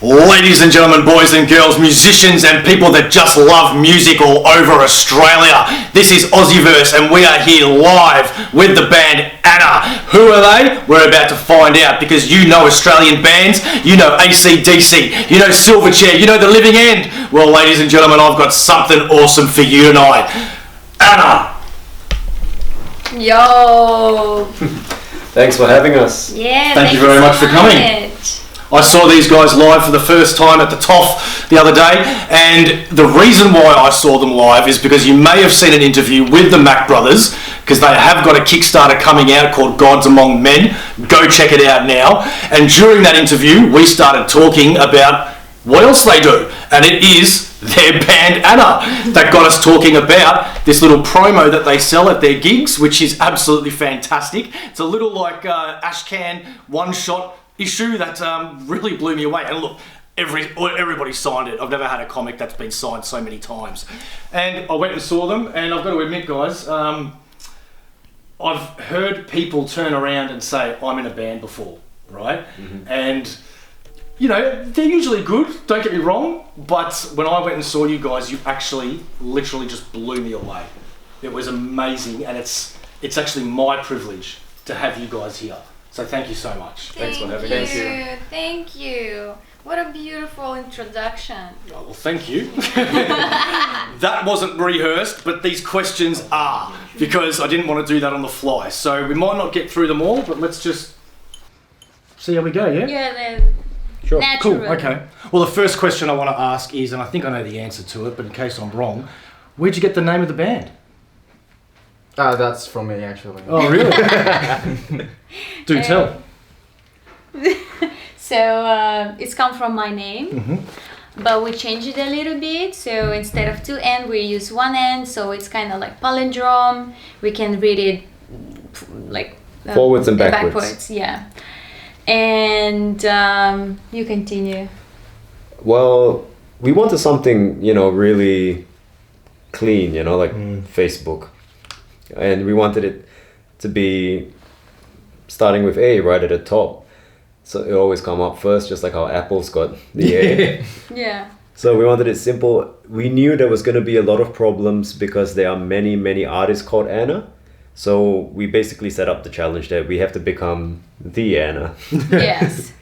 Ladies and gentlemen, boys and girls, musicians and people that just love music all over Australia, this is Aussieverse and we are here live with the band ANA. Who are they? We're about to find out, because you know Australian bands, you know AC/DC, you know Silverchair, you know The Living End. Well, ladies and gentlemen, I've got something awesome for you tonight. ANA! Yo! Thanks for having us. Yeah, thank you very much for coming. I saw these guys live for the first time at the TOF the other day, and the reason why I saw them live is because you may have seen an interview with the Mac Brothers, because they have got a Kickstarter coming out called Gods Among Men. Go check it out now. And during that interview, we started talking about what else they do, and it is their band ANA that got us talking about this little promo that they sell at their gigs, which is absolutely fantastic. It's a little like Ashcan one-shot issue that really blew me away. And look, everybody signed it. I've never had a comic that's been signed so many times. And I went and saw them, and I've got to admit, guys, I've heard people turn around and say, I'm in a band before, right? Mm-hmm. And, you know, they're usually good, don't get me wrong, but when I went and saw you guys, you actually literally just blew me away. It was amazing, and it's actually my privilege to have you guys here. So thank you so much. Thanks for having us. Thank you. What a beautiful introduction. Oh, well, thank you. That wasn't rehearsed, but these questions are, because I didn't want to do that on the fly. So we might not get through them all, but let's just see how we go, yeah? Yeah, then. Sure. Natural. Cool, okay. Well, the first question I want to ask is, and I think I know the answer to it, but in case I'm wrong, where'd you get the name of the band? That's from me, actually. Oh, really? Do tell. So it's come from my name, but we changed it a little bit. So instead of 2 N, we use 1 N. So it's kind of like palindrome. We can read it like forwards and backwards. Yeah. And you continue. Well, we wanted something, really clean, like Facebook. And we wanted it to be starting with A right at the top. So it always come up first, just like how Apple's got the A. Yeah. So we wanted it simple. We knew there was going to be a lot of problems because there are many, many artists called ANA. So we basically set up the challenge that we have to become the ANA. Yes.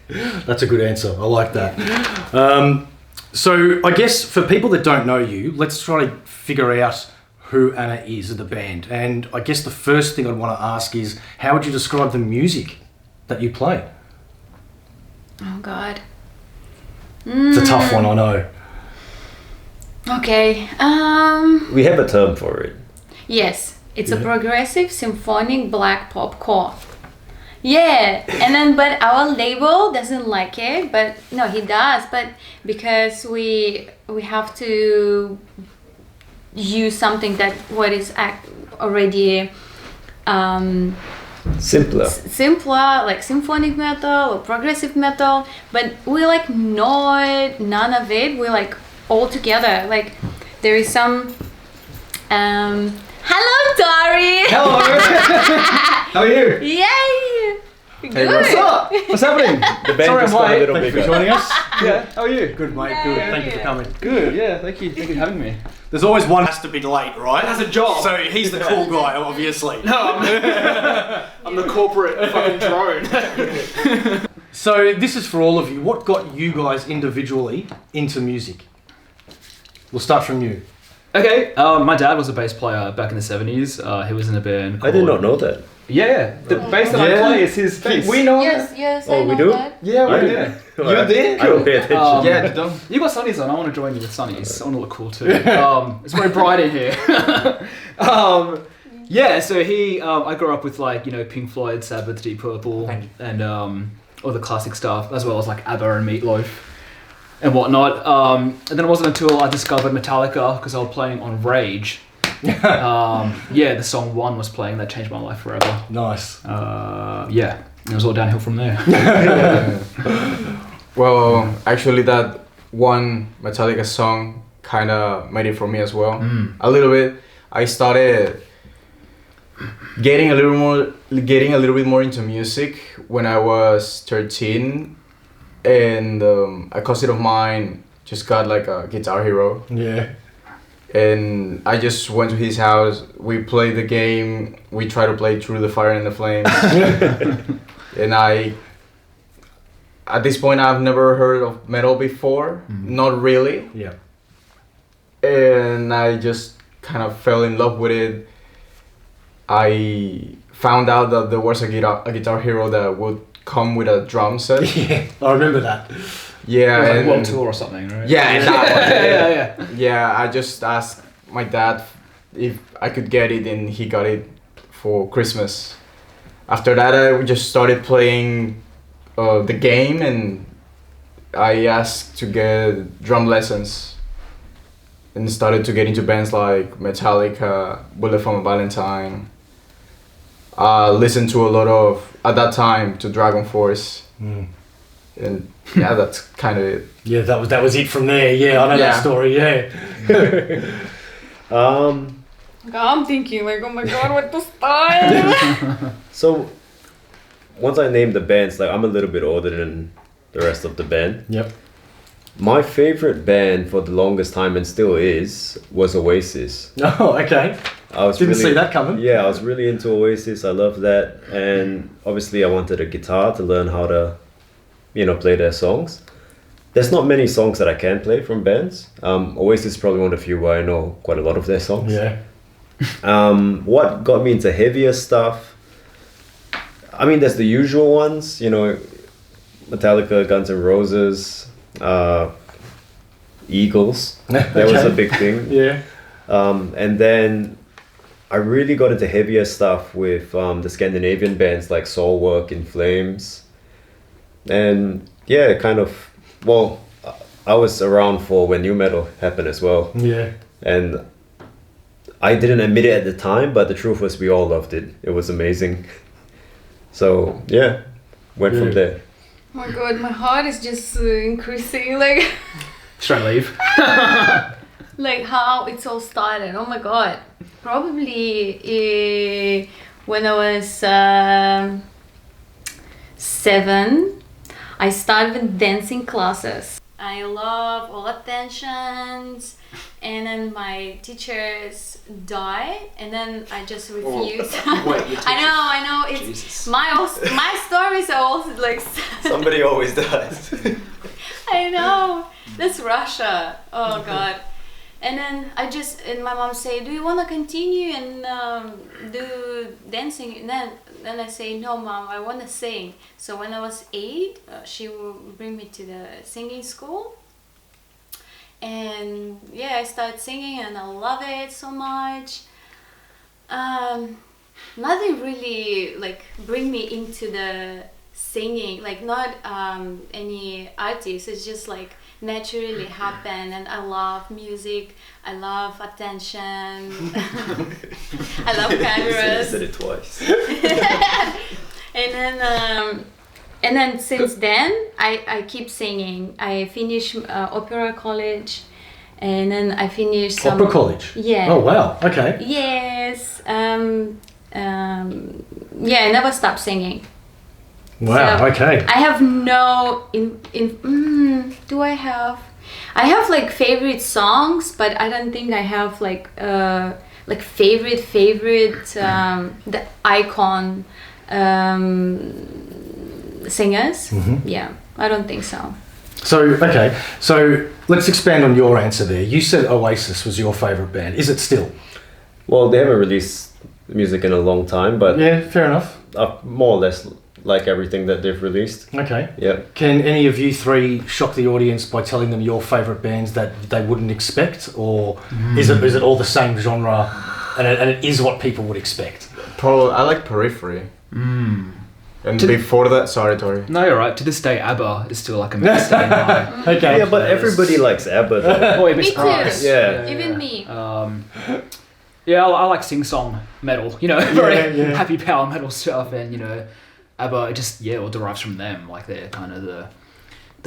That's a good answer. I like that. So I guess for people that don't know you, let's try to figure out who ANA is as the band. And I guess the first thing I'd want to ask is, how would you describe the music that you play? Oh, God. It's a tough one, I know. Okay. We have a term for it. Yes. It's a progressive symphonic black pop core. Yeah, and then but our label doesn't like it, but no, he does, but because we have to use something that what is already simpler, like symphonic metal or progressive metal, but we like none of it. We like all together. Like there is some hello, Dory. Hello. How are you? Yay. Good. Hey, what's up? What's happening? The band just got a little Thank you bigger. for joining us. Yeah, how are you? Good, mate. Yeah, Good. yeah. Thank you for coming. Good, yeah, thank you for having me. There's always one has to be late, right? That's a job. So he's the cool guy, obviously. No, I'm the corporate fucking drone. So this is for all of you. What got you guys individually into music? We'll start from you. Okay, my dad was a bass player back in the 70s. He was in a band I did called- not know that. Yeah, the bass that I play is his bass. We know Yes, Oh, I we know do? that. Yeah, I we do. do. Well, You're there? I don't pay attention. Yeah, dumb. You got sunnies on. I want to join you with sunnies. I want to look cool too. It's very bright in here. Yeah, so I grew up with like Pink Floyd, Sabbath, Deep Purple, and all the classic stuff, as well as like ABBA and Meatloaf and whatnot. And then it wasn't until I discovered Metallica because I was playing on Rage. The song One was playing. That changed my life forever. Nice. It was all downhill from there. Well, actually that one Metallica song kind of made it for me as well. A little bit. I started getting a little bit more into music when I was 13, and a cousin of mine just got like a Guitar Hero. Yeah. And I just went to his house. We played the game. We tried to play Through the Fire and the Flames. And at this point, I've never heard of metal before. Not really. Yeah. And I just kind of fell in love with it. I found out that there was a Guitar Hero that would come with a drum set. Yeah, I remember that. Yeah, Like and World Tour or something, right? yeah, and that one. yeah. Yeah, I just asked my dad if I could get it, and he got it for Christmas. After that, I just started playing the game, and I asked to get drum lessons, and started to get into bands like Metallica, Bullet for My Valentine. Listened to a lot of, at that time, to Dragon Force. And yeah, that's kind of it. Yeah, that was it from there. Yeah, I know that story. Yeah. I'm thinking like, oh my god, what to start? So, once I named the bands, like I'm a little bit older than the rest of the band. Yep. My favorite band for the longest time, and still is, was Oasis. Oh, okay. I was Didn't see that coming. Yeah, I was really into Oasis. I love that, and obviously I wanted a guitar to learn how to, play their songs. There's not many songs that I can play from bands. Oasis is probably one of the few where I know quite a lot of their songs. Yeah. What got me into heavier stuff? I mean, there's the usual ones, Metallica, Guns N' Roses, Eagles. That was a big thing. Yeah. And then I really got into heavier stuff with the Scandinavian bands like Soulwork, In Flames. And yeah, I was around for when new metal happened as well. Yeah. And I didn't admit it at the time, but the truth was we all loved it. It was amazing. So yeah, went from there. Oh my god, my heart is just increasing, like Straight leave. like how it's all started. Oh my god. Probably when I was 7, I started with dancing classes. I love all attentions, and then my teachers died, and then I just refused. I know. It's Jesus. my stories are also like. Somebody always does. I know. That's Russia. Oh god. And then and my mom say, do you want to continue and do dancing? And then I say, no mom, I want to sing. So when I was 8, she would bring me to the singing school. And yeah, I started singing and I love it so much. Nothing really like bring me into the singing, like not any artist, it's just like naturally happen. And I love music, I love attention. I love cameras. Said it twice. And then since then I keep singing. I finished opera college, and then I finished some Opera college? Yeah. Oh wow, okay. Yes. Yeah, I never stopped singing. Wow, So, okay. I have no do I have like favorite songs, but I don't think I have like favorite the icon singers. Yeah, I don't think so. So let's expand on your answer there. You said Oasis was your favourite band. Is it still? Well, they haven't released music in a long time, but Yeah, fair enough. more or less like everything that they've released. Okay. Yeah. Can any of you three shock the audience by telling them your favourite bands that they wouldn't expect, or is it all the same genre, and it is what people would expect? Probably, I like Periphery. And before that, sorry, Tori. No, you're right. To this day, ABBA is still like a mainstay in my. Okay. Yeah, but everybody likes ABBA though. Oh, you'd be Me surprised. too. Yeah. Even me. Yeah, I like sing-song metal. Very yeah. happy power metal stuff, and ABBA. It just all derives from them. Like they're kind of the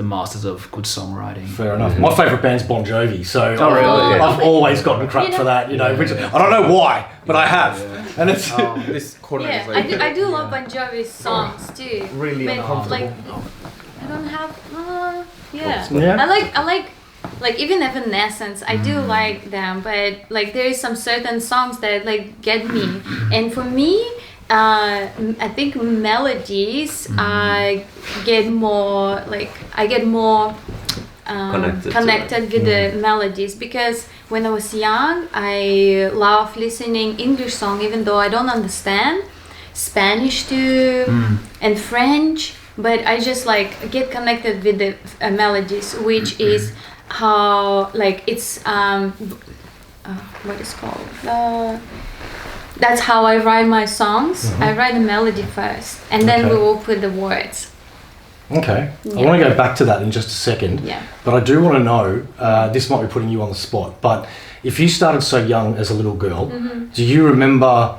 masters of good songwriting. Fair enough. My favourite band's Bon Jovi, so really? I've always gotten crap for that, which I don't know why, but I have. Yeah. And it's This corner Yeah, is like I do love Bon Jovi's songs too. really But, uncomfortable. like, don't have. Yeah. Yeah. I like even Evanescence. I do like them, but like there is some certain songs that like get me, and for me, I think melodies. I get more connected with the melodies, because when I was young, I love listening English song, even though I don't understand Spanish too and French, but I just like get connected with the melodies, which is how like it's what is called that's how I write my songs. I write the melody first, and then we will put the words. Okay. Yeah. I want to go back to that in just a second. Yeah. But I do want to know, this might be putting you on the spot, but if you started so young as a little girl, do you remember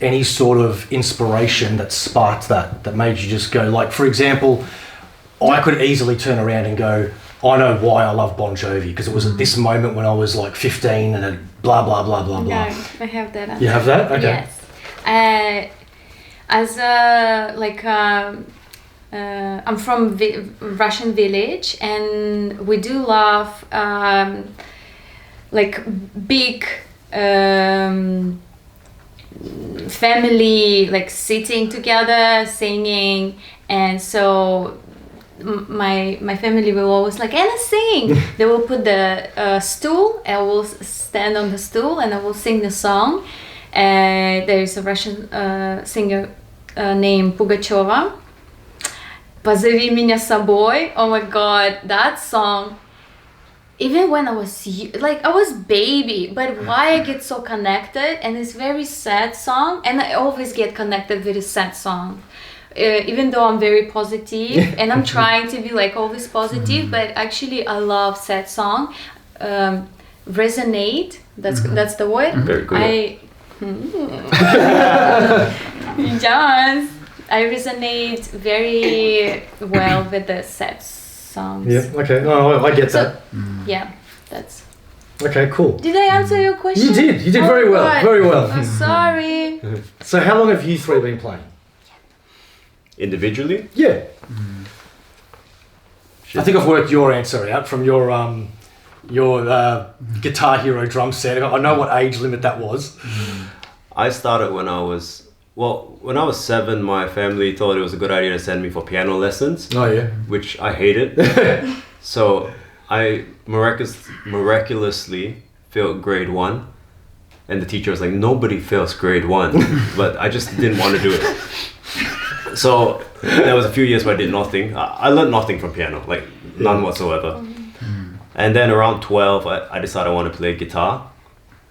any sort of inspiration that sparked that made you just go, like, for example, I could easily turn around and go, I know why I love Bon Jovi, because it was at this moment when I was like 15 and a blah, blah, blah, blah, No, blah. I have that. You have that? Okay. Yes. As a I'm from Russian village, and we do love like big family, like sitting together singing, and so my family will always like, Anna, sing. They will put the stool, I will stand on the stool and I will sing the song. There is a Russian singer named Pugacheva. Позови меня с собой. Oh my god, that song. Even when I was I was baby, but why I get so connected, and it's very sad song, and I always get connected with a sad song. Even though I'm very positive and I'm trying to be like always positive, but actually I love sad song. Resonate, that's the word. Very good. Yes, I resonate very well with the sad songs. Yeah, okay. No, I get that. Yeah, that's... Okay, cool. Did I answer your question? You did very well, God. very well. I'm sorry. So how long have you three been playing? Individually? Yeah. I think I've worked your answer out from your Guitar Hero drum set. I know what age limit that was. I started when I was 7, my family thought it was a good idea to send me for piano lessons. Oh yeah. Which I hated. So I miraculously failed grade 1. And the teacher was like, nobody fails grade 1. But I just didn't want to do it. So there was a few years where I did nothing. I learned nothing from piano, like none whatsoever. And then around 12, I decided I want to play guitar.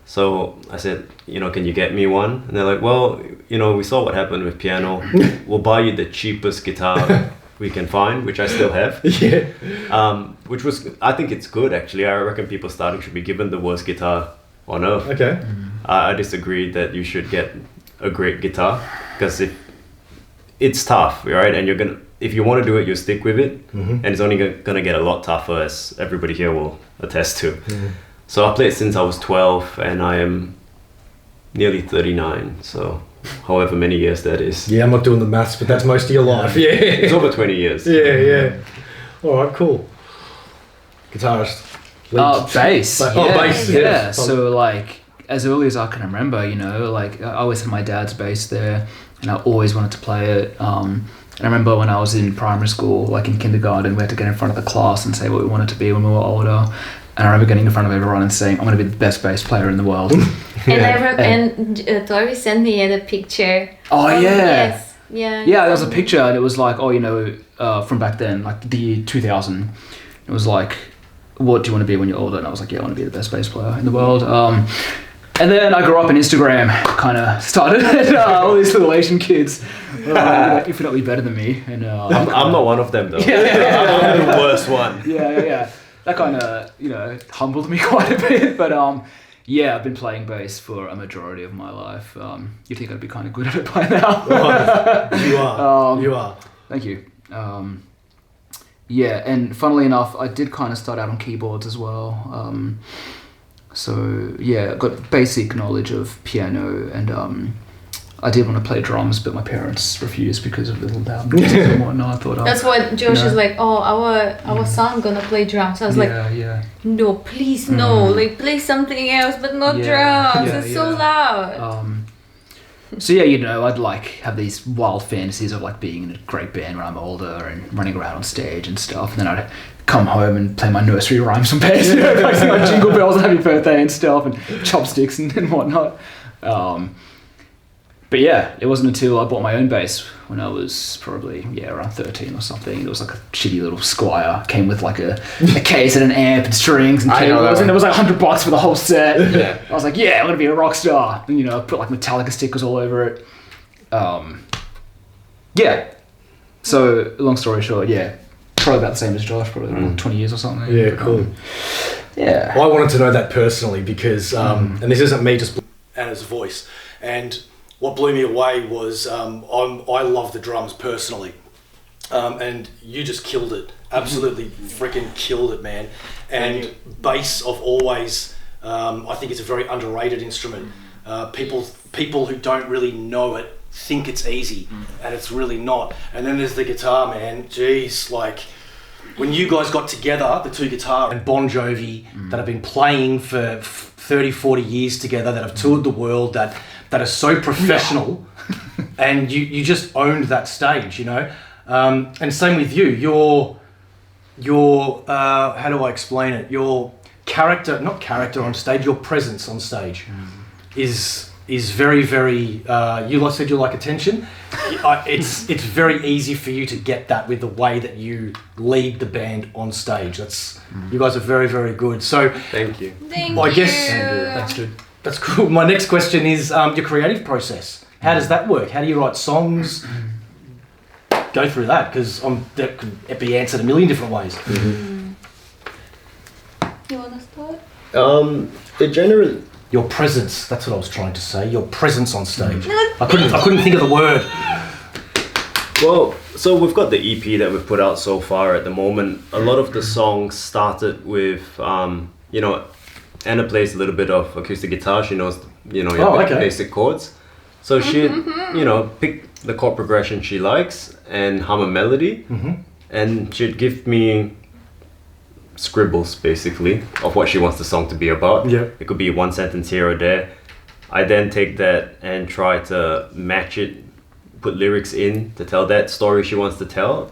So I said, can you get me one? And they're like, well, we saw what happened with piano. We'll buy you the cheapest guitar we can find, which I still have. Yeah. I think it's good actually. I reckon people starting should be given the worst guitar on earth. Okay. I disagree that you should get a great guitar, because it's tough, right? And if you want to do it, you stick with it, and it's only gonna get a lot tougher, as everybody here will attest to. So I played since I was 12, and I am nearly 39, so however many years that is. Yeah, I'm not doing the maths, but that's most of your life. Yeah. It's over 20 years. Yeah. All right, cool. Guitarist. Bass. Bass. Yeah. So like as early as I can remember, like I always had my dad's bass there, and I always wanted to play it. And I remember when I was in primary school, like in kindergarten, we had to get in front of the class and say what we wanted to be when we were older. And I remember getting in front of everyone and saying, I'm going to be the best bass player in the world. And Tori sent me a picture. Oh, yeah. Yes. Yeah. Yeah, there was a picture, and it was like, from back then, like the year 2000. It was like, what do you want to be when you're older? And I was like, yeah, I want to be the best bass player in the world. And then I grew up and Instagram kind of started. All these little Asian kids, infinitely better ther me. And I'm not one of them though. Yeah. I'm the worst one. Yeah. That kind of, humbled me quite a bit. But I've been playing bass for a majority of my life. You'd think I'd be kind of good at it by now. You are. You are. Thank you. And funnily enough, I did kind of start out on keyboards as well. I got basic knowledge of piano, and I did want to play drums, but my parents refused because of little loud noises and whatnot. I thought, That's what Josh is like. Oh, our son gonna play drums. I was like, no, please no. Like play something else, but not drums. It's so loud. So yeah, you know, I'd like have these wild fantasies of like being in a great band when I'm older and running around on stage and stuff. And then I'd come home and play my nursery rhymes on bass, you know, like my Jingle Bells and Happy Birthday and stuff, and chopsticks and whatnot. But yeah, it wasn't until I bought my own bass when I was probably around 13 or something. It was like a shitty little Squire, came with like a case and an amp and strings and cables, and it was like $100 for the whole set. I was like, yeah, I'm gonna be a rock star. And you know, put like Metallica stickers all over it. So long story short, probably about the same as Josh, probably like 20 years or something. Yeah, cool. Yeah. I wanted to know that personally because, and this isn't me just Anna's voice, and what blew me away was I love the drums personally, and you just killed it. Absolutely freaking killed it, man. And bass of always, I think it's a very underrated instrument. People who don't really know it think it's easy, and it's really not. And then there's the guitar, man. Jeez, like when you guys got together, the two guitar and Bon Jovi that have been playing for 30, 40 years together, that have toured the world, that are so professional, and you just owned that stage, you know. And same with you. Your how do I explain it? Your character, not character on stage, your presence on stage is very, very. You said you like attention. It's very easy for you to get that with the way that you lead the band on stage. You guys are very, very good. So thank you. I guess that's good. That's cool. My next question is your creative process. How does that work? How do you write songs? Go through that, because that could be answered a million different ways. You want to start? It generally. Your presence. That's what I was trying to say. Your presence on stage. I couldn't think of the word. Well, so we've got the EP that we've put out so far at the moment. A lot of the songs started with, you know, Anna plays a little bit of acoustic guitar. She knows, you know, your basic chords. So she'd, you know, pick the chord progression she likes and hum a melody. And she'd give me scribbles, basically, of what she wants the song to be about. It could be one sentence here or there. I then take that and try to match it, put lyrics in to tell that story she wants to tell,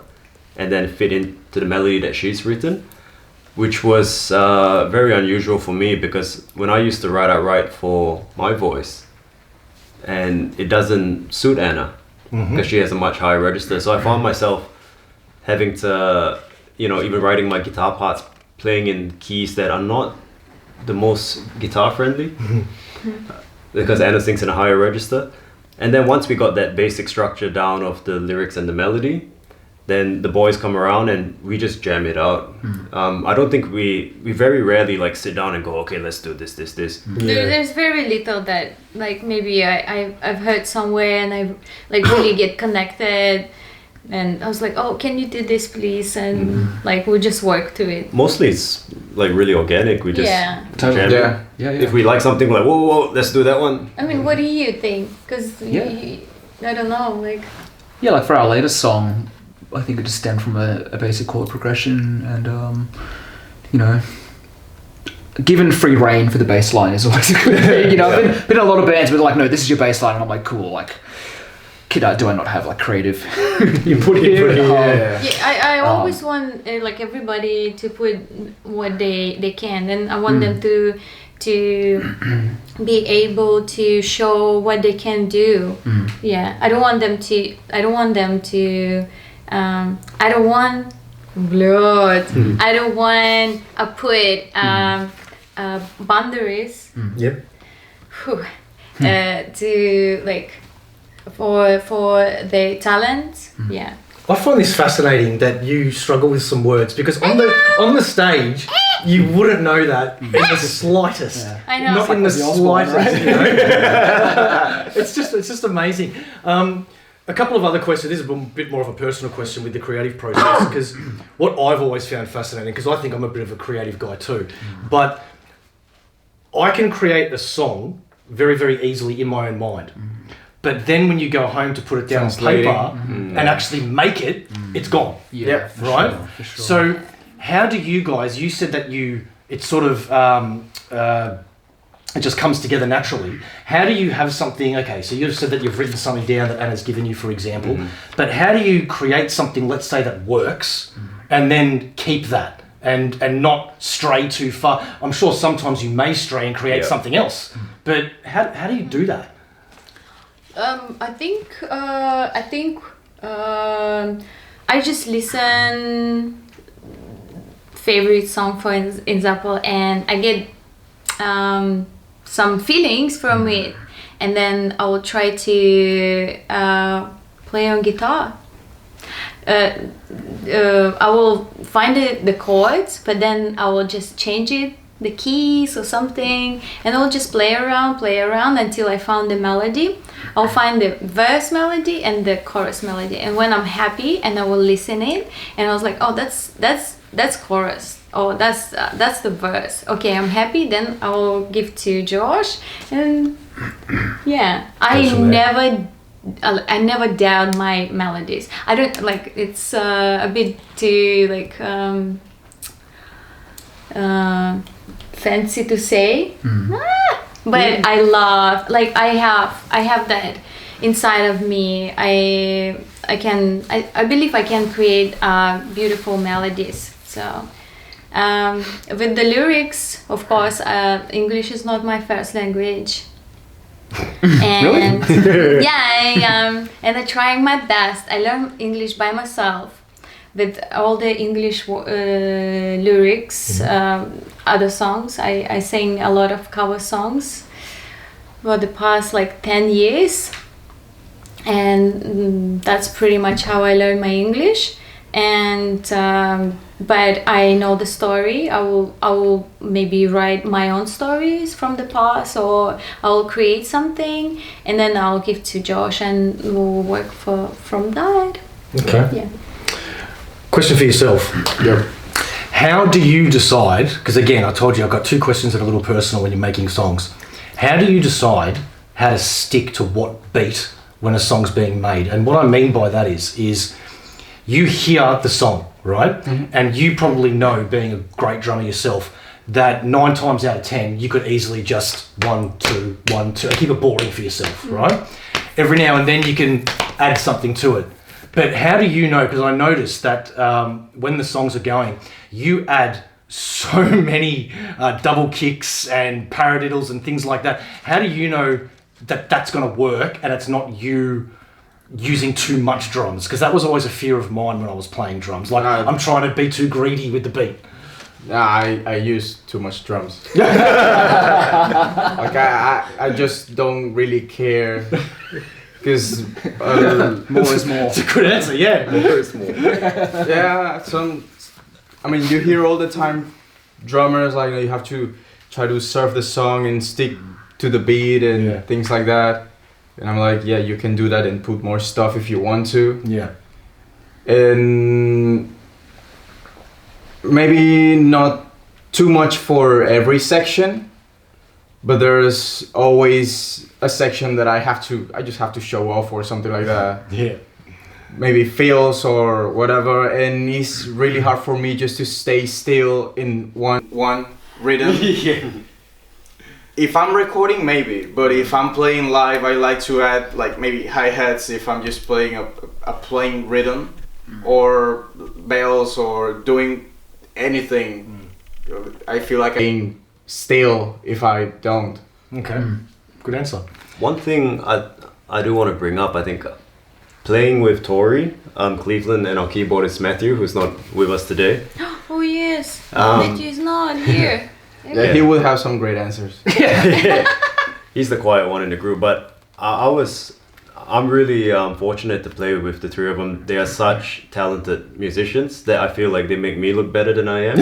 and then fit into the melody that she's written, which was very unusual for me, because when I used to write for my voice, and it doesn't suit Anna because she has a much higher register. So I found myself having to, you know, even writing my guitar parts, playing in keys that are not the most guitar friendly because Anna sings in a higher register. And then once we got that basic structure down of the lyrics and the melody, then the boys come around and we just jam it out. I don't think we very rarely like sit down and go, okay, let's do this. There's very little that like maybe I've heard somewhere and I like really get connected, and I was like, oh, can you do this please? And like we just work to it. Mostly it's like really organic. We just jam it. Yeah. If we like something, we're like, whoa, let's do that one. I mean, what do you think? Because I don't know, like. Yeah, like for our latest song, I think it just stemmed from a basic chord progression, and you know, given free reign for the bass line is always a good thing. You know, I've been in a lot of bands where they're like, no, this is your bass line, and I'm like, cool, like, do I not have like creative input here? I always want like everybody to put what they can, and I want them to be able to show what they can do. I don't want blood. I don't want to put boundaries. To like for their talent. I find this fascinating that you struggle with some words, because on the stage you wouldn't know that in the slightest. I know. Not in the slightest. Right? You know? It's just amazing. A couple of other questions. This is a bit more of a personal question with the creative process, because what I've always found fascinating, because I think I'm a bit of a creative guy too, but I can create a song very, very easily in my own mind. but then when you go home to put it down on paper and actually make it, it's gone. Yeah, right? For sure. So how do you guys, you said that it sort of, it just comes together naturally. How do you have something, okay, so you've said that you've written something down that Anna's given you, for example, but how do you create something, let's say, that works and then keep that and not stray too far? I'm sure sometimes you may stray and create something else, but how do you do that? I think I just listen favorite song, for example, and I get some feelings from it, and then I will try to play on guitar. I will find the chords, but then I will just change it, the keys or something, and I'll just play around until I found the melody. I'll find the verse melody and the chorus melody, and when I'm happy, and I will listen it, and I was like, oh, that's chorus. Oh, that's the verse. Okay, I'm happy. Then I will give to Josh, and yeah, I never doubt my melodies. I don't like, it's a bit too like fancy to say, but I love, like, I have that inside of me. I believe I can create beautiful melodies. So with the lyrics, of course, English is not my first language. And yeah, and I'm trying my best. I learn English by myself with all the English lyrics, other songs. I sing a lot of cover songs for the past like 10 years, and that's pretty much how I learned my English. And but I know the story. I will maybe write my own stories from the past, or I'll create something and then I'll give to Josh, and we'll work from that. Okay. Yeah. Question for yourself. Yeah. How do you decide, because again, I told you I've got two questions that are a little personal when you're making songs. How do you decide how to stick to what beat when a song's being made? And what I mean by that is you hear the song, right? And you probably know, being a great drummer yourself, that 9 times out of 10, you could easily just 1, 2, 1, 2, keep it boring for yourself, right? Every now and then you can add something to it. But how do you know, because I noticed that when the songs are going, you add so many double kicks and paradiddles and things like that. How do you know that that's going to work and it's not you using too much drums? Because that was always a fear of mine when I was playing drums. Like, I'm trying to be too greedy with the beat. I use too much drums. Like I just don't really care, because more is more. It's a good answer, yeah. More is more. Yeah, I mean, you hear all the time drummers like, you have to try to surf the song and stick to the beat and things like that. And I'm like, yeah, you can do that and put more stuff if you want to. Yeah. And maybe not too much for every section, but there's always a section that I just have to show off or something like that. Yeah. Maybe fills or whatever, and it's really hard for me just to stay still in one rhythm. Yeah. If I'm recording, maybe, but if I'm playing live, I like to add like maybe hi-hats if I'm just playing a plain rhythm, or bells, or doing anything. I feel like I'm being still if I don't. Okay, good answer. One thing I do want to bring up, I think, playing with Tori, Cleveland, and our keyboardist Matthew, who's not with us today. Oh yes, Matthew's not here. Yeah, he will have some great answers. He's the quiet one in the group, but I'm really fortunate to play with the three of them. They are such talented musicians that I feel like they make me look better than I am.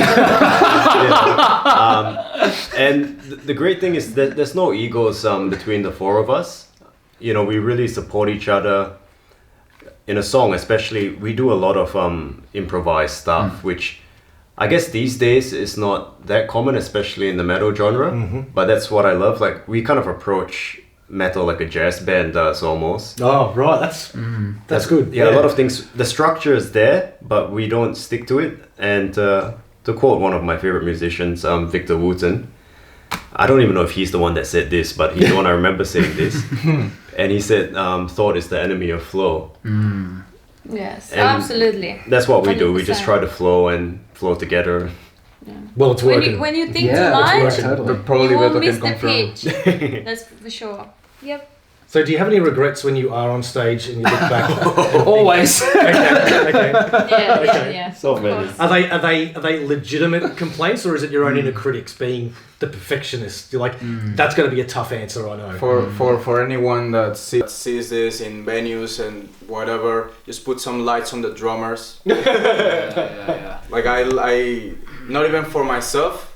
And the great thing is that there's no egos between the four of us. You know, we really support each other. In a song especially, we do a lot of improvised stuff, which I guess these days is not that common, especially in the metal genre, but that's what I love. Like, we kind of approach metal like a jazz band does almost. Oh, right. That's good. Yeah, a lot of things. The structure is there, but we don't stick to it. And to quote one of my favorite musicians, Victor Wooten, I don't even know if he's the one that said this, but he's the one I remember saying this. And he said, "Thought is the enemy of flow." Yes, And absolutely. That's what we do. We 100%. just try to flow and flow together. Well, it's working. When you think too Yeah, much, it's working. But probably you will Beto miss can the confirm. pitch. That's for sure. Yep. So, do you have any regrets when you are on stage and you look back? Always. Okay. Yeah. So of many. course. Are they legitimate complaints, or is it your own inner critics being the perfectionist? You're like, that's going to be a tough answer, I know. For anyone that sees this in venues and whatever, just put some lights on the drummers. Yeah. Like I not even for myself.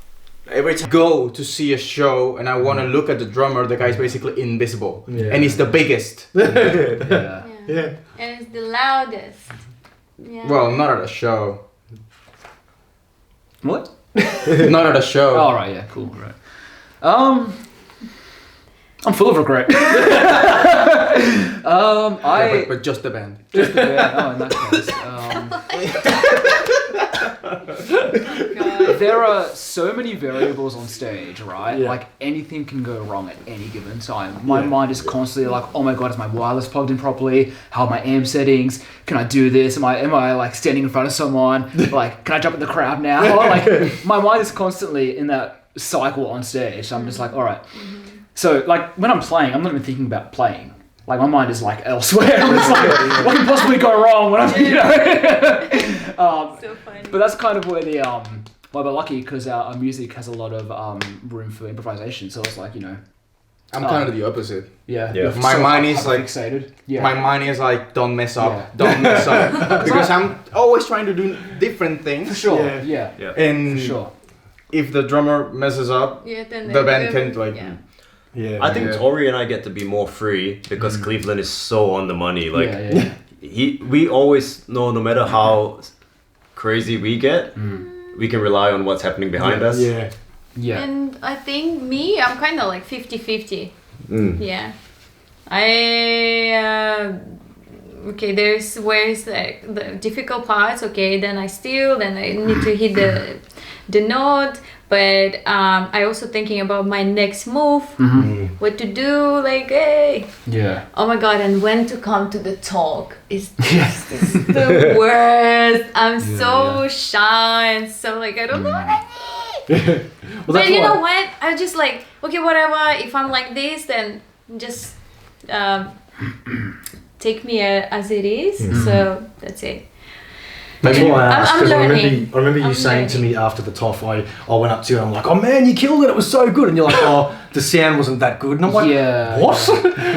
Every time I go to see a show and I want to look at the drummer, the guy's basically invisible, and he's the biggest. Yeah. Yeah. And it's the loudest. Yeah. Well, not at a show. What? Not at a show. Oh, right, yeah, cool, right. I'm full of regret. Yeah, but just the band. Just the band. Oh, in that case. God. There are so many variables on stage, right? Yeah. Like anything can go wrong at any given time. My Yeah. mind is constantly like, oh my god, is my wireless plugged in properly? How are my amp settings? Can I do this? Am I like standing in front of someone? Like, can I jump in the crowd now? Like, my mind is constantly in that cycle on stage. So I'm just like, all right. So like when I'm playing, I'm not even thinking about playing. Like my mind is like elsewhere. I'm just like, what can possibly go wrong when I'm, you know? So funny. But that's kind of where the well, we're lucky because our music has a lot of room for improvisation. So it's like, you know, I'm kind of the opposite. yeah. Yeah. you're My so mind is like- fixated. Yeah. My mind is like, don't mess up, Yeah. don't mess up, because I'm always trying to do different things. for sure. Yeah. Yeah. And For sure. if the drummer messes up, Yeah, then the band can like. Yeah. Yeah. I think Yeah. Tori and I get to be more free because Cleveland is so on the money. Like yeah. we always know, no matter how crazy we get, we can rely on what's happening behind us. Yeah. Yeah. And I think I'm kind of like 50-50. Yeah. Okay, there's where's the difficult parts, okay, then I need to hit the note, but I also thinking about my next move, what to do, like, hey, Yeah. oh my god, and when to come to the talk is just it's the worst. I'm so shy and so like I don't know what I need. But you know what? I just like, okay, whatever. If I'm like this, then just take me as it is. So that's it. That's why I asked, I'm because learning. I remember you I'm saying to learning. me after the TOF, I went up to you and I'm like, oh man, you killed it was so good. And you're like, oh, the sound wasn't that good. And I'm like, Yeah. what?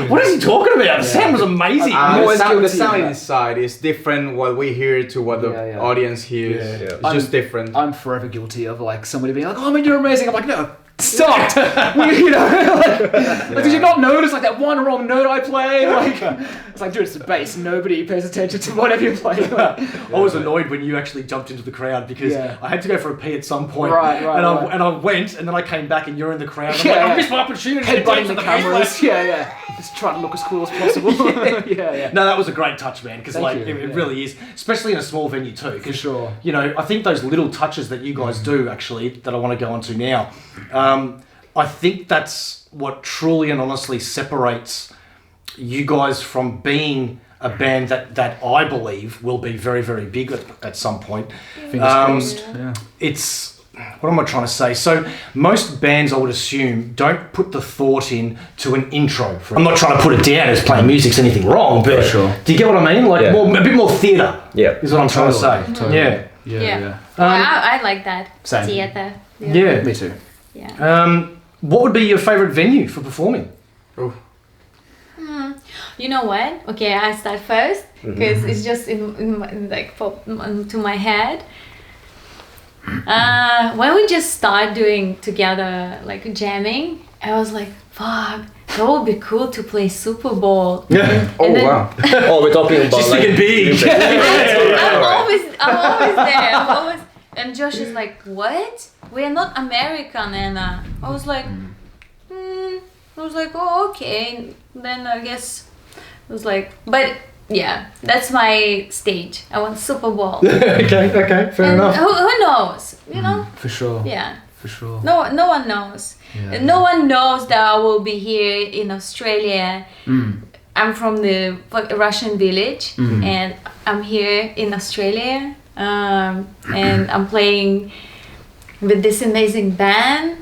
What is he talking about? The sound was amazing. The sound inside is different what we hear to what the Yeah. audience hears. Yeah. It's just different. I'm forever guilty of like somebody being like, oh man, you're amazing. I'm like, no, stop. you know, like, did you not notice like that one wrong note I play? Like, it's like, dude, it's the bass. Nobody pays attention to whatever you play. I was annoyed when you actually jumped into the crowd because Yeah. I had to go for a pee at some point. Right, and I went and then I came back and you're in the crowd. I'm Yeah. like, I missed my opportunity. to Headbutting dance the with cameras. bass. Yeah. Just trying to look as cool as possible. yeah. No, that was a great touch, man, because Thank like you, it yeah. really is, especially in a small venue too. For 'cause, sure. You know, I think those little touches that you guys do actually that I want to go on to now. I think that's what truly and honestly separates you guys from being a band that I believe will be very, very big at some point. Fingers crossed. Yeah. It's, what am I trying to say? So most bands, I would assume, don't put the thought in to an intro. I'm not trying to put it down as playing music's anything wrong, but sure. do you get what I mean? Like Yeah. a bit more theatre. Yeah. Is what I'm trying to say. Totally. Yeah. Yeah. I like that. Same. Theater. Yeah. Me too. Yeah. What would be your favourite venue for performing? You know what? Okay, I start first because it's just in my, like pop into my head. When we just start doing together, like jamming, I was like, "Fuck, that would be cool to play Super Bowl." Yeah. Oh then- wow! Oh, we're talking about She's like thinking big. I'm always there. I'm always. And Josh is like, "What? We are not American, Anna." I was like, I was like, oh, okay. Then I guess it was like, but yeah, that's my stage. I want Super Bowl. okay, fair And enough. who knows? You know? For sure. Yeah. For sure. No one knows. Yeah, And no one knows that I will be here in Australia. I'm from the Russian village, and I'm here in Australia. And I'm playing with this amazing band.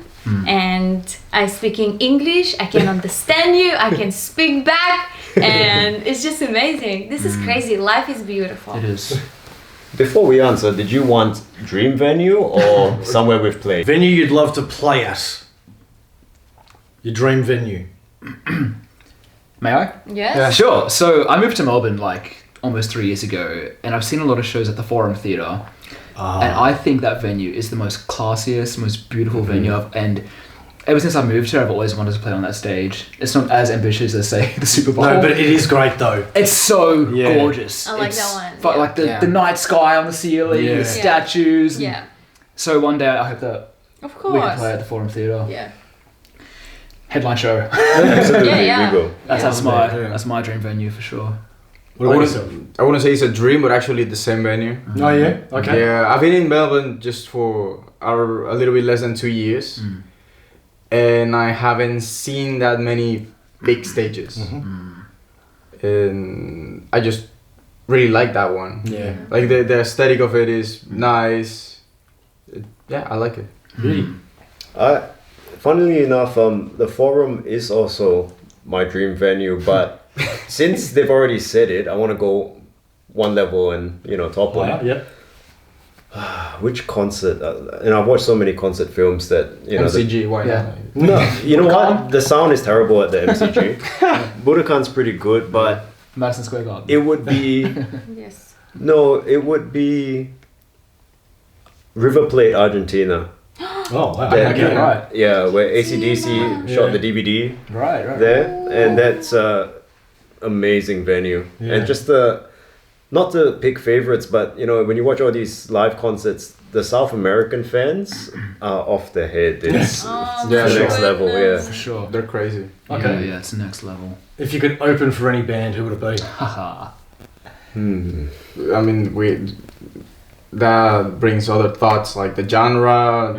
And I speaking English. I can understand you. I can speak back, and it's just amazing. This is crazy. Life is beautiful. It is. Before we answer, did you want dream venue or somewhere we've played? Venue you'd love to play at. Your dream venue. May I? Yes. Yeah, sure. So I moved to Melbourne like almost 3 years ago, and I've seen a lot of shows at the Forum Theatre. And I think that venue is the most classiest, most beautiful venue and ever since I moved here, I've always wanted to play on that stage. It's not as ambitious as, say, the Super Bowl. No, but it is great though. It's so gorgeous. I like It's that one. But like the night sky on the ceiling, the statues. And Yeah. So one day I hope that Of we can course. play at the Forum Theatre. Yeah. Headline show. Absolutely, Yeah. we will. That's my dream venue for sure. What about yourself? I wouldn't say it's a dream, but actually the same venue. Oh yeah? Okay. Yeah, I've been in Melbourne just for a little bit less than 2 years, and I haven't seen that many big stages. And I just really like that one. Yeah. Like the aesthetic of it is nice. Yeah, I like it. Really? Funnily enough, the Forum is also my dream venue, but since they've already said it, I want to go one level and top one. Yep. Which concert? And I've watched so many concert films that MCG, why Yeah. not? No, you know what? The sound is terrible at the MCG. Budokan's pretty good, but Madison Square Garden. it would be Yes. it would be River Plate, Argentina. Oh wow. That- Okay. Right. Yeah, where AC/DC shot the DVD Right. there, and that's amazing venue. Yeah. And just not to pick favorites, but when you watch all these live concerts, the South American fans are off their head. It's Oh, Yeah, the sure. next level, yeah. For sure. They're crazy. Okay. Yeah, it's the next level. If you could open for any band, who would it be? Haha. I mean, that brings other thoughts like the genre,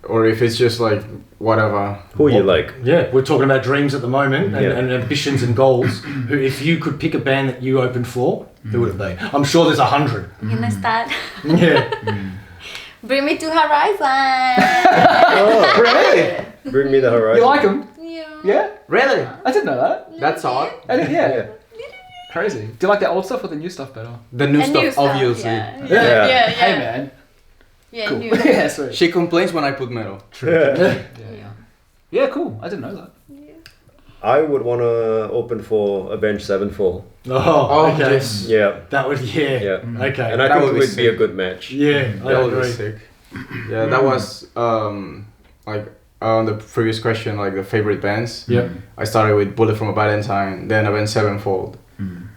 or if it's just like whatever. Who you like? Yeah, we're talking about dreams at the moment and, Yeah. and ambitions and goals. Who, if you could pick a band that you opened for, who would it be? I'm sure there's 100. Can I start? Yeah. Bring me to Horizon. Oh, Really? Bring me the horizon. You like them? Yeah. Yeah? Really? I didn't know that. That's odd. I did, yeah. Yeah. Crazy. Do you like the old stuff or the new stuff better? The new And stuff, new stuff, obviously. Yeah. Yeah. Yeah. Yeah. Hey man. Yeah. Cool. New. Yeah, sweet. She complains when I put metal. Yeah. Yeah, cool. I didn't know that. I would want to open for Avenged Sevenfold. Oh, okay. yes. Yeah, That would, yeah. yeah. Okay. And I That think would it be would be a sick. good match. Yeah, I That would be agree. sick. Yeah, that was like on the previous question, like the favorite bands. Yep. I started with Bullet from a Valentine, then Avenged Sevenfold,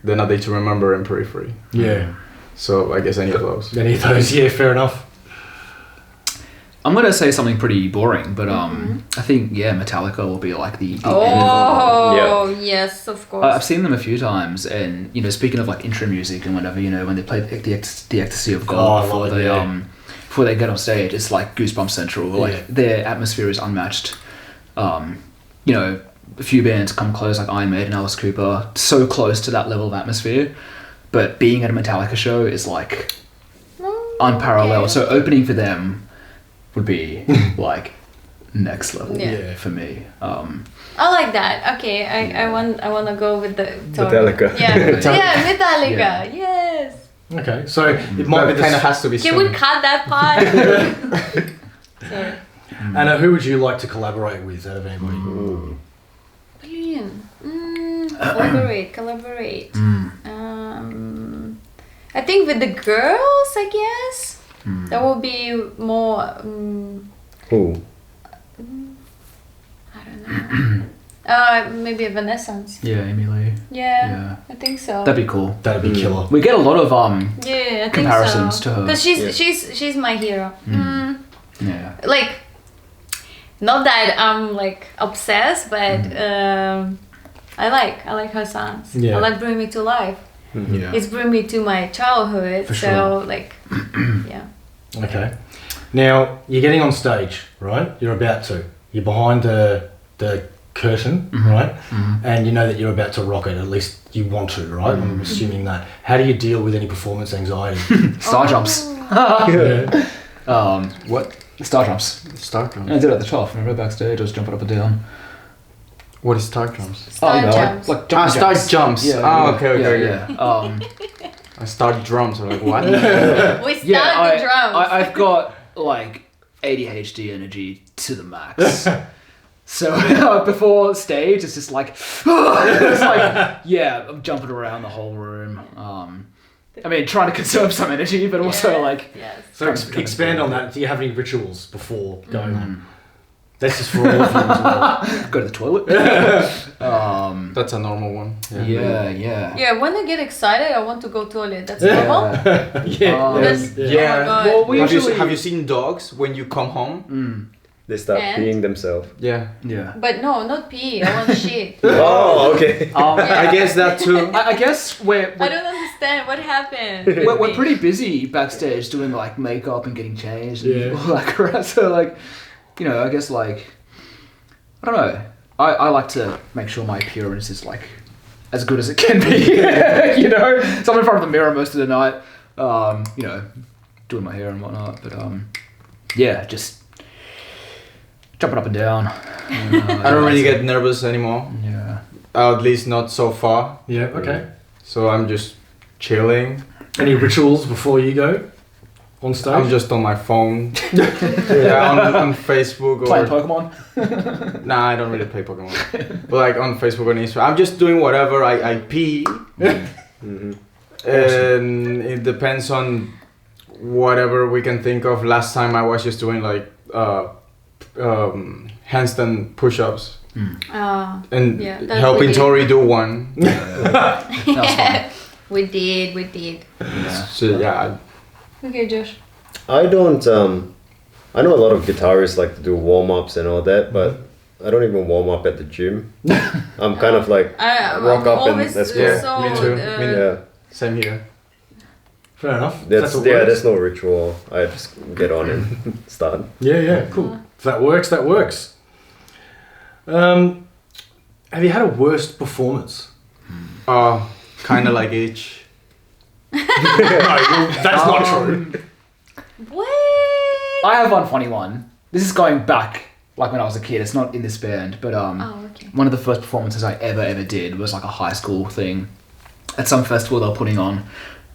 then A Day to Remember and Periphery. Yeah. So I guess any of those. Any of those, yeah, fair enough. I'm gonna say something pretty boring, but I think Metallica will be like the Oh, yes, of course. I've seen them a few times, and speaking of like intro music and whatever, when they play the Ecstasy of Oh, Gold I before love it, they yeah. before they get on stage, it's like Goosebumps Central. Like Yeah. their atmosphere is unmatched. A few bands come close, like Iron Maiden, Alice Cooper, so close to that level of atmosphere, but being at a Metallica show is like unparalleled. Okay. So opening for them would be like next level Yeah. for me. I like that. Okay, I want to go with the tone. Metallica. Yeah, Metallica. yeah, Metallica. Yeah. Yes. Okay, so it might be That kind of the... has to be. Can we cut that part? Sorry. Anna, who would you like to collaborate with out of anybody? Brilliant. Collaborate. I think with the girls, I guess that will be more. Who? I don't know. Maybe Evanescence. Yeah, Amy Lee. Yeah, Yeah. I think so. That'd be cool. That'd be killer. We get a lot of Yeah, I think comparisons so. to her. Because she's my hero. yeah. Like not that I'm like obsessed, but I like her songs. Yeah. I like bring me to life. Yeah. It's bring me to my childhood. For so sure. like, yeah. Okay. Now you're getting on stage, right? You're about to. You're behind the curtain, right? And you know that you're about to rock it. At least you want to, right? I'm assuming that. How do you deal with any performance anxiety? Star jumps. Yeah. What? Star jumps. Star drums. I did it at the top. Remember backstage, I was jumping up and down. What is star drums? Star jumps. Like jumping Star jacks. jumps. Yeah. Ah, okay. Yeah. I start drums. I'm like, what? We start the drums. I've got like ADHD energy to the max. So before stage, it's just like, it's like, yeah, I'm jumping around the whole room. I mean, trying to conserve some energy, but also like, Yes. So expand on that. Do you have any rituals before going on? This is for all of you as well. go to the toilet. That's a normal one. Yeah. Yeah, when I get excited, I want to go toilet. That's normal. Yes. Yeah. Oh my God. Well, we Have usually you seen dogs when you come home? They start And? peeing themselves. Yeah. Yeah. But no, not pee. I want shit. Oh, okay. I guess that too. I guess I don't understand what happened. we're pretty busy backstage doing like makeup and getting changed and Yeah. all that crap. So like, you know, I guess like, I don't know. I like to make sure my appearance is like as good as it can be. You know, so I'm in front of the mirror most of the night. You know, doing my hair and whatnot. But yeah, just jumping up and down. I don't really get nervous anymore. Yeah. At least not so far. Yeah, okay. So I'm just chilling. Any rituals before you go on stage? I'm just on my phone. on Facebook or Playing Pokemon. Nah, I don't really play Pokemon. But like on Facebook or Instagram, I'm just doing whatever. I pee, and it depends on whatever we can think of. Last time I was just doing like handstand push-ups and yeah, that's helping what Tori do one. That was fun. We did. So yeah, Okay, Josh. I don't. I know a lot of guitarists like to do warm ups and all that, but I don't even warm up at the gym. I'm kind of like rock I'm up and always let's go. Yeah, so, me too. Yeah, same here. Fair enough. that's what yeah. works. There's no ritual. I just get on and start. Yeah, cool. If that works, that works. Have you had a worst performance? Kind of like each. No, that's not true. What? I have one funny one. This is going back like when I was a kid. It's not in this band, but Oh, okay. one of the first performances I ever did was like a high school thing at some festival they were putting on,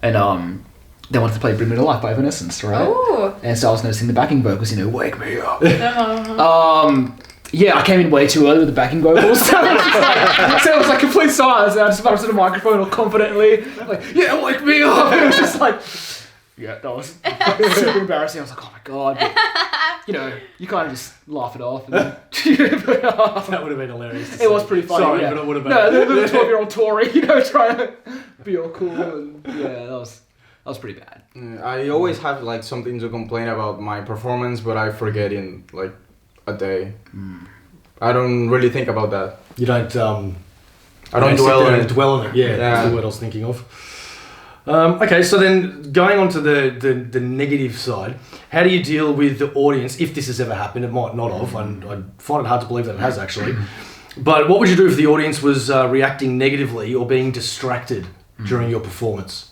and they wanted to play "Bring Me to Life" by Evanescence, right? Oh. And so I was noticing the backing vocals, you know, "Wake Me Up." Uh-huh. Yeah, I came in way too early with the backing vocals. So it was like complete silence, and I just about to the microphone all confidently, like, "Yeah, wake me up." And it was just like, yeah, that was super embarrassing. I was like, oh my god. But, you know, you kind of just laugh it off. And then, That would have been hilarious. To it see. was pretty funny. Sorry, yeah. but it would have been. No, the 12-year-old Tory, you know, trying to be all cool. And yeah, that was pretty bad. I always have like something to complain about my performance, but I forget in like a day. I don't really think about that. You don't. I don't dwell in it. Dwell on it. Yeah, that's the word I was thinking of. Okay, so then going on to the negative side, how do you deal with the audience if this has ever happened? It might not have, and I find it hard to believe that it has actually. But what would you do if the audience was reacting negatively or being distracted during your performance?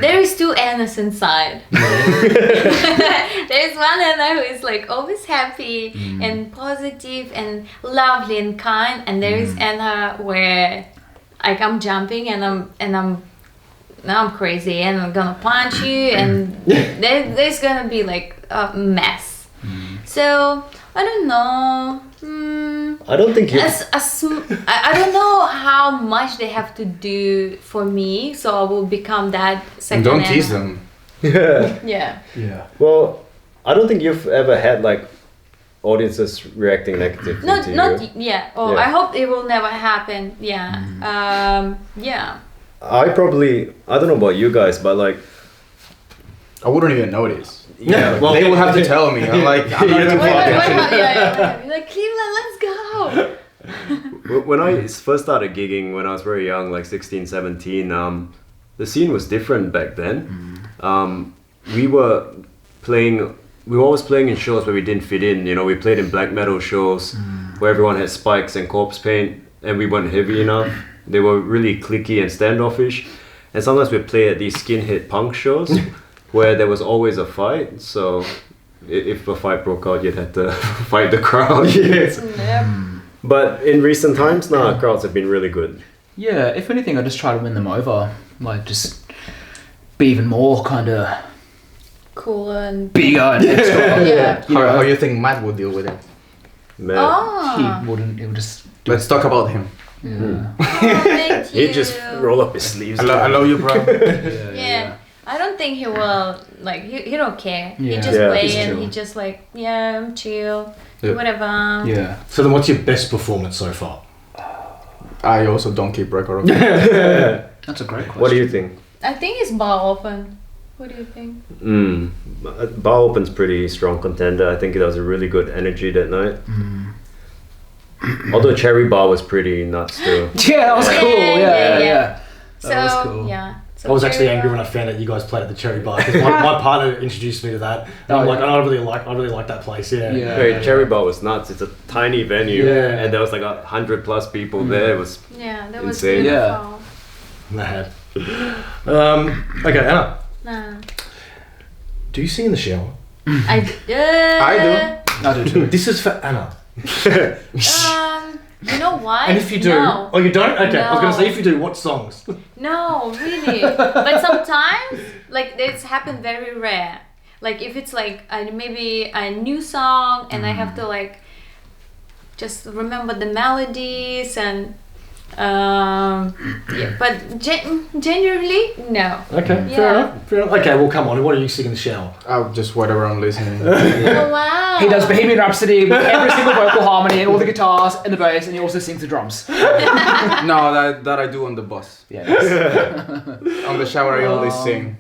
There is two Annas inside. There's one Anna who is like always happy and positive and lovely and kind, and there is Anna where like I'm jumping and I'm crazy and I'm gonna punch you and there's gonna be like a mess. So I don't know. I don't think you. I don't know how much they have to do for me, so I will become that second. Don't Anna. tease them. Yeah. Yeah. Well, I don't think you've ever had like audiences reacting negatively to you. Yeah. Oh, Yeah. I hope it will never happen. Yeah. Yeah. I don't know about you guys, but like I wouldn't even notice. Yeah, well, they will have to tell me. I'm like, I'm not even What paying attention. happened? Like Cleveland, let's go. When I first started gigging when I was very young, like 16, 17, the scene was different back then. We were always playing in shows where we didn't fit in. You know, we played in black metal shows where everyone had spikes and corpse paint, and we weren't heavy enough. They were really cliquey and standoffish. And sometimes we'd play at these skinhead punk shows where there was always a fight. So if a fight broke out, you'd have to fight the crowd. Yes. But in recent times, crowds have been really good. Yeah, if anything, I just try to win them over. Like, just be even more kind of Cool and bigger and extra. yeah. How you think Matt would deal with it? Man, Oh. He wouldn't, he would just... Let's talk about him. Yeah. Oh, thank you. he'd just roll up his sleeves. I love you, bro. Yeah. I don't think he will, like, he don't care. He Yeah. just Yeah. play He's and chill. he just like, yeah, I'm chill, Yeah. whatever. Yeah. So then, what's your best performance so far? I also don't keep record of That's a great question. What do you think? I think it's bar open. What do you think? Bar Open's pretty strong contender. I think there was a really good energy that night. Although Cherry Bar was pretty nuts too. Yeah, that was Yeah, cool. yeah, Yeah, yeah. yeah. So, That was cool. yeah. So I was actually very angry when I well. found out you guys played at the Cherry Bar because my partner introduced me to that. And I'm Oh, like, yeah. I really like that place. Yeah. Yeah. Hey, Cherry Bar was nuts. It's a tiny venue, Yeah. and there was like 100+ people there. It was Yeah, that was Insane. beautiful. Mad. Okay, Anna. Nah. Do you sing in the shower? I I I do too. This is for Anna. You know what? And if you do, No. oh, you don't? Okay, I was gonna No. say if you do, what songs? No, really. But sometimes, like, it's happened very rare. Like, if it's like maybe a new song and I have to like just remember the melodies and yeah. But generally, no. Okay, Yeah. fair enough. Okay, well, come on. What do you sing in the shower? I'll just whatever I'm listening. Oh wow. He does Bohemian Rhapsody with every single vocal harmony and all the guitars and the bass, and he also sings the drums. No, that I do on the bus. Yeah. On the shower, I always sing.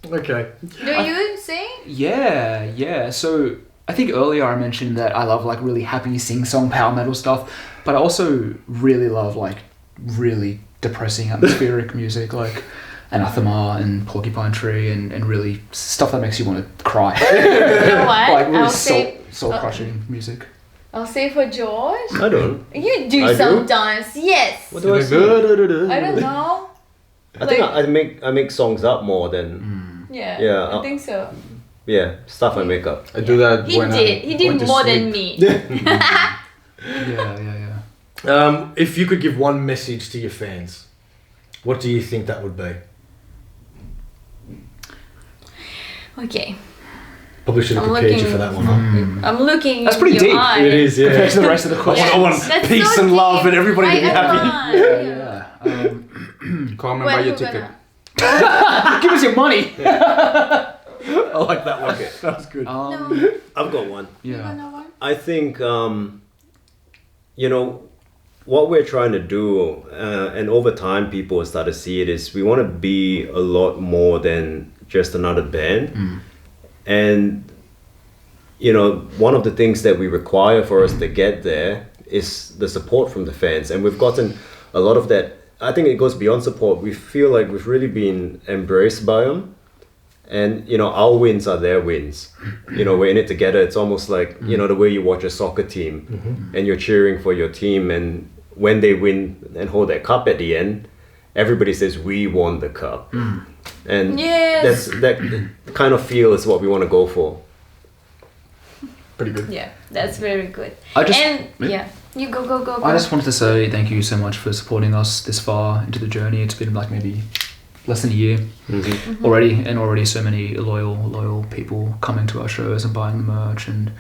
Okay. Do you sing? Yeah. So I think earlier I mentioned that I love like really happy sing-song power metal stuff, but I also really love like really depressing atmospheric music like Anathema and Porcupine Tree and really stuff that makes you want to cry. You know what? Like really I'll say soul-crushing music. I'll say for George. I don't. You do I do? sometimes. Yes. What do I sing? I don't know. I think I make songs up more than Yeah. Yeah, I think so. stuff I make up. I do that He when did. He did want to more sleep. than me. Yeah. If you could give one message to your fans, what do you think that would be? Okay. Probably should have I'm prepared you looking- for that one. Huh? I'm looking. That's pretty in your deep. eye. It is, yeah. Compared to the rest of the I questions. want That's peace so and love deep. and everybody to be happy. Yeah. Come and When buy your you ticket. gonna- Give us your money. I like that one. That was good. No. I've got one. You Yeah. know what? I think what we're trying to do, and over time people will start to see it, is we want to be a lot more than just another band. And one of the things that we require for us to get there is the support from the fans, and we've gotten a lot of that. I think it goes beyond support. We feel like we've really been embraced by them, and our wins are their wins. We're in it together. It's almost like the way you watch a soccer team, and you're cheering for your team, and when they win and hold their cup at the end, everybody says we won the cup, and Yes. that kind of feel is what we want to go for. Pretty good. Yeah, that's very good. I just- and yeah, you go. I just wanted to say thank you so much for supporting us this far into the journey. It's been like maybe less than a year already so many loyal people coming to our shows and buying the merch and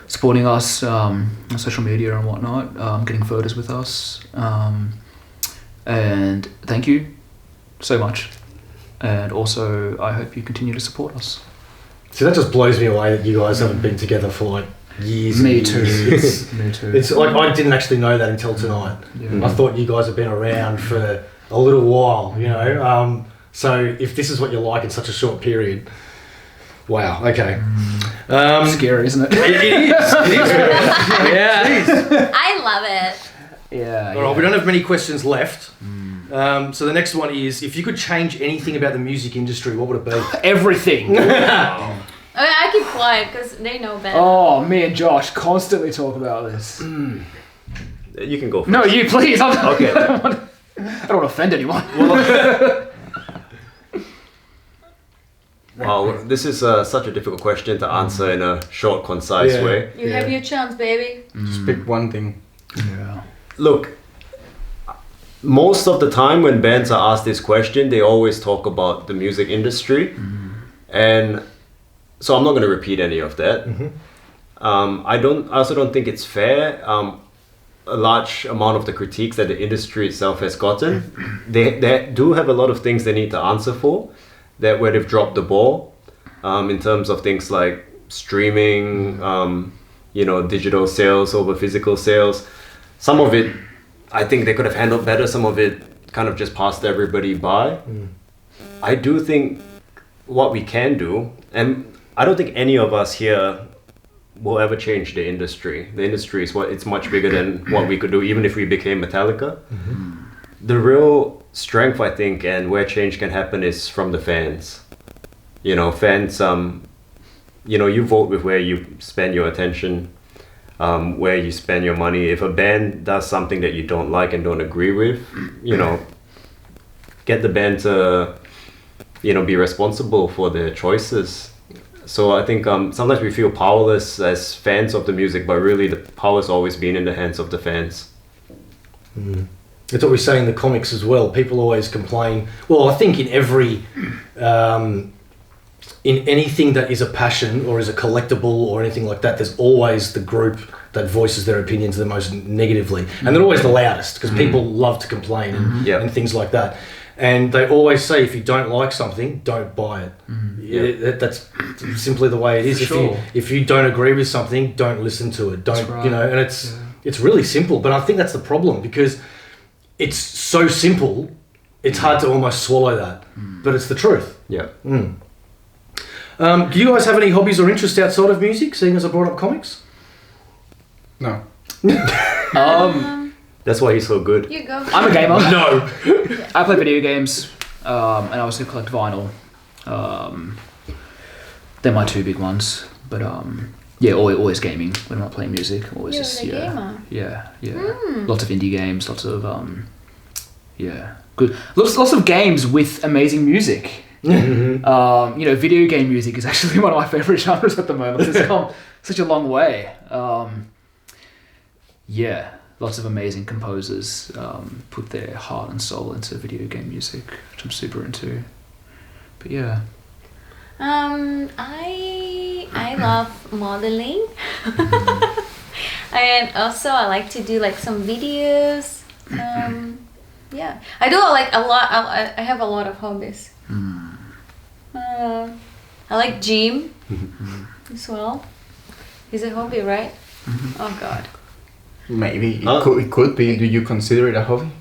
supporting us on social media and whatnot, getting photos with us, and thank you so much. And also I hope you continue to support us. See, that just blows me away that you guys haven't been together for like years. and Me too. years. Me too. It's like I didn't actually know that until tonight. Yeah. I thought you guys have been around for a little while, So if this is what you're like in such a short period, Wow. Okay. Scary, isn't it? It is. Yeah. I love it. Yeah. All right. We don't have many questions left. So the next one is: if you could change anything about the music industry, what would it be? Everything. Okay, I keep quiet because they know better. Oh, me and Josh constantly talk about this. You can go first. No, you please. Okay. I don't want to offend anyone. Wow, this is such a difficult question to answer in a short, concise way. You have your chance, baby. Just pick one thing. Yeah. Look, most of the time when bands are asked this question, they always talk about the music industry. And so I'm not going to repeat any of that. I also don't think it's fair. A large amount of the critiques that the industry itself has gotten, they do have a lot of things they need to answer for, that where they've dropped the ball, in terms of things like streaming, digital sales over physical sales. Some of it, I think they could have handled better. Some of it kind of just passed everybody by. I do think what we can do, and I don't think any of us here will ever change the industry. The industry is it's much bigger than what we could do, even if we became Metallica. The real strength, I think, and where change can happen is from the fans. Fans, you vote with where you spend your attention, where you spend your money. If a band does something that you don't like and don't agree with, get the band to, be responsible for their choices. So I think sometimes we feel powerless as fans of the music, but really the power's always been in the hands of the fans. That's what we say in the comics as well. People always complain. Well, I think in every, in anything that is a passion or is a collectible or anything like that, there's always the group that voices their opinions the most negatively. And they're always the loudest because people love to complain and things like that. And they always say, if you don't like something, don't buy it. That's simply the way it is. If you don't agree with something, don't listen to it. Don't, and it's really simple. But I think that's the problem because it's so simple, it's hard to almost swallow that. But it's the truth. Yeah. Do you guys have any hobbies or interests outside of music, seeing as I brought up comics? No. That's why he's so good. You go. I'm a gamer. No. I play video games, and I also collect vinyl. They're my two big ones. But always gaming when I'm not playing music. Always You're just a gamer. Yeah. Lots of indie games. Lots of good. Lots of games with amazing music. Video game music is actually one of my favorite genres at the moment. It's come such a long way. Lots of amazing composers put their heart and soul into video game music, which I'm super into. But yeah. I love modeling. And also I like to do like some videos. I do like a lot. I have a lot of hobbies. I like gym as well. It's a hobby, right? Oh God. Maybe it could be. Do you consider it a hobby?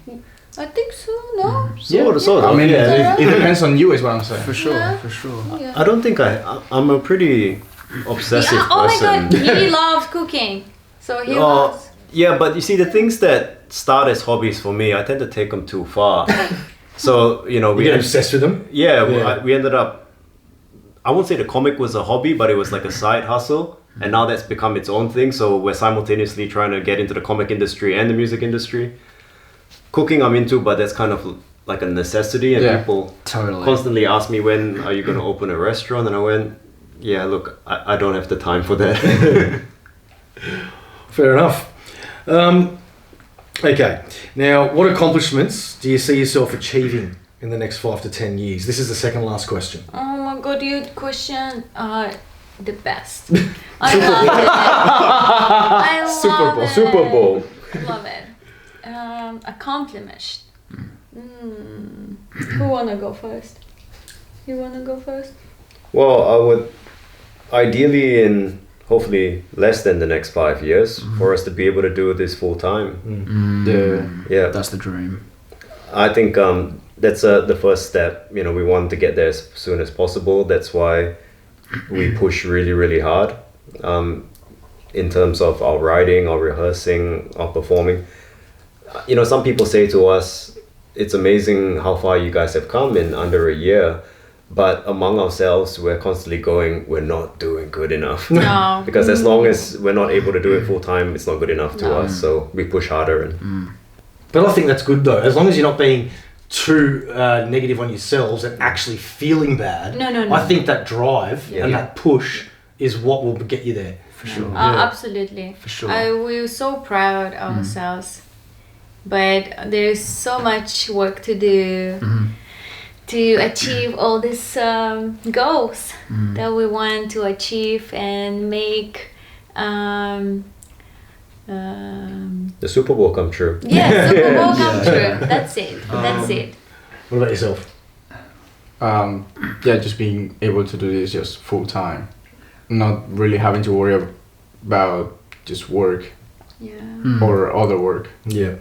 I think so. No. Sort of. I mean, it depends on you, is what I'm saying. For sure. Yeah. I don't think I'm a pretty obsessive Oh my person. God, he loves cooking. So he loves. Yeah, but you see, the things that start as hobbies for me, I tend to take them too far. So, we get obsessed with them? Yeah. We ended up, I won't say the comic was a hobby, but it was like a side hustle. And now that's become its own thing. So we're simultaneously trying to get into the comic industry and the music industry. Cooking I'm into, but that's kind of like a necessity. And people constantly ask me, when are you going to open a restaurant? And I went, yeah, look, I don't have the time for that. Fair enough. Okay. Now, what accomplishments do you see yourself achieving in the next 5 to 10 years? This is the second last question. Oh my God, you question the best. I love it. I love it. Super Bowl. I love it. Accomplished. Who wanna go first? You wanna go first? Well, I would ideally in hopefully less than the next 5 years for us to be able to do this full time. Yeah. That's the dream. I think that's the first step. We want to get there as soon as possible. That's why we push really, really hard in terms of our writing, our rehearsing, our performing. You know, some people say to us, it's amazing how far you guys have come in under a year. But among ourselves, we're constantly going, we're not doing good enough. No. Because as long as we're not able to do it full time, it's not good enough to No. us. So we push harder. And But I think that's good though, as long as you're not being too negative on yourselves and actually feeling bad. No. I think that drive and Yeah. that push is what will get you there. For sure. Absolutely. For sure. We're so proud of ourselves, but there's so much work to do to achieve all these goals that we want to achieve and make. the Super Bowl come true. Yeah, Super Bowl come true. That's it. That's it. What about yourself? Just being able to do this just full time, not really having to worry about just work Yeah. or other work. Yeah.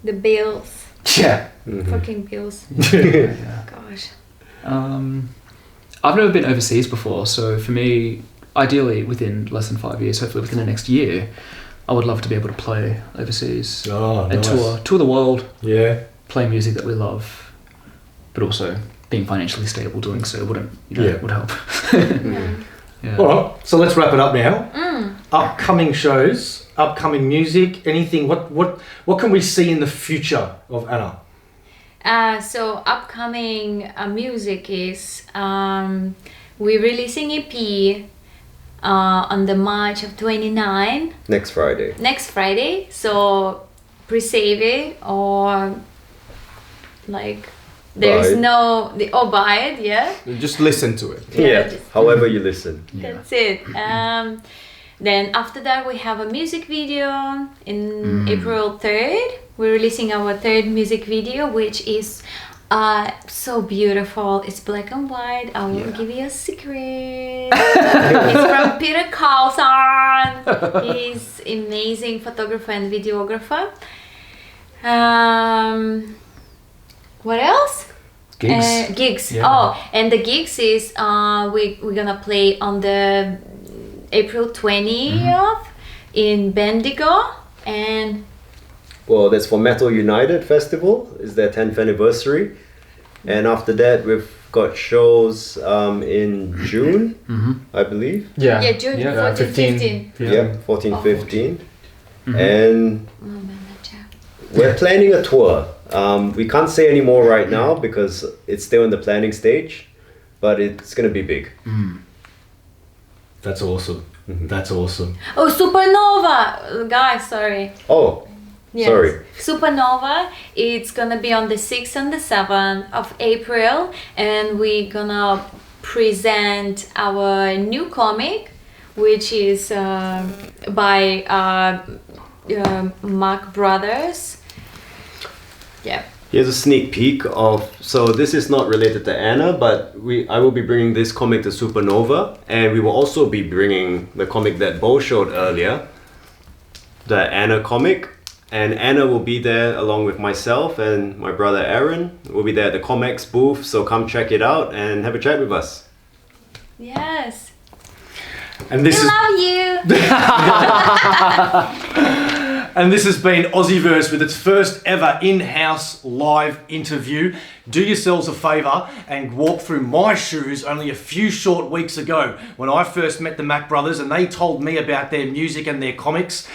The bills. Yeah. Fucking bills. Gosh. I've never been overseas before, so for me, ideally within less than 5 years, hopefully within the next year, I would love to be able to play overseas Oh, and nice. tour the world, Yeah. play music that we love, but also being financially stable doing so would help. Yeah. All right. So let's wrap it up now. Upcoming shows, upcoming music, anything. What can we see in the future of Anna? So upcoming music is we're releasing EP on the March of 29 Next Friday. next Friday. So pre-save it or like there's Buy it. buy it, yeah. Just listen to it. Yeah, just- However you listen. That's it. Then after that we have a music video in April 3rd. We're releasing our third music video, which is so beautiful. It's black and white. I will give you a secret. It's from Peter Carlson. He's amazing photographer and videographer. What else? Gigs. Gigs. Yeah. Oh, and the gigs is we're gonna play on the April 20th in Bendigo, and Well, that's for Metal United Festival. It's their 10th anniversary. And after that, we've got shows in June, I believe. Yeah. June Yeah, 14, 15. 15. Yeah, 14, Oh. 15. And Oh, man, that job. we're planning a tour. We can't say any more right now because it's still in the planning stage, but it's going to be big. That's awesome. That's awesome. Oh, Supernova! Guys, sorry. Oh, Yes. sorry. Supernova, it's gonna be on the 6th and the 7th of April, and we're gonna present our new comic, which is by Mark Brothers. Yeah. Here's a sneak peek of, so this is not related to Anna, but I will be bringing this comic to Supernova, and we will also be bringing the comic that Bo showed earlier, the Anna comic, and Anna will be there along with myself and my brother Aaron. We'll be there at the Comex booth, so come check it out and have a chat with us. Yes. And this We is love you. And this has been Aussieverse with its first ever in-house live interview. Do yourselves a favour and walk through my shoes only a few short weeks ago when I first met the Mac Brothers and they told me about their music and their comics.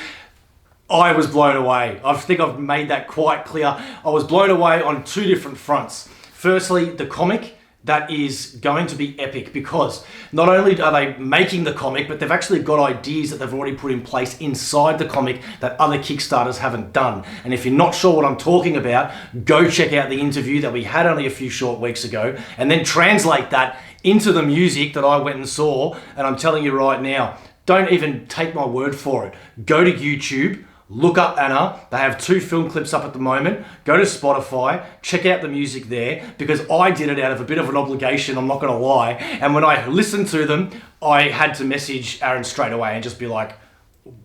I was blown away. I think I've made that quite clear. I was blown away on two different fronts. Firstly, the comic. That is going to be epic because not only are they making the comic, but they've actually got ideas that they've already put in place inside the comic that other Kickstarters haven't done. And if you're not sure what I'm talking about, go check out the interview that we had only a few short weeks ago and then translate that into the music that I went and saw. And I'm telling you right now, don't even take my word for it. Go to YouTube. Look up Anna. They have 2 film clips up at the moment. Go to Spotify, check out the music there because I did it out of a bit of an obligation, I'm not going to lie. And when I listened to them, I had to message Aaron straight away and just be like,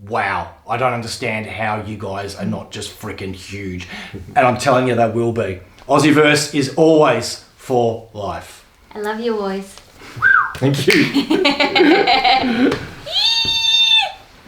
wow, I don't understand how you guys are not just freaking huge. And I'm telling you, they will be. Aussieverse is always for life. I love you, boys. Thank you.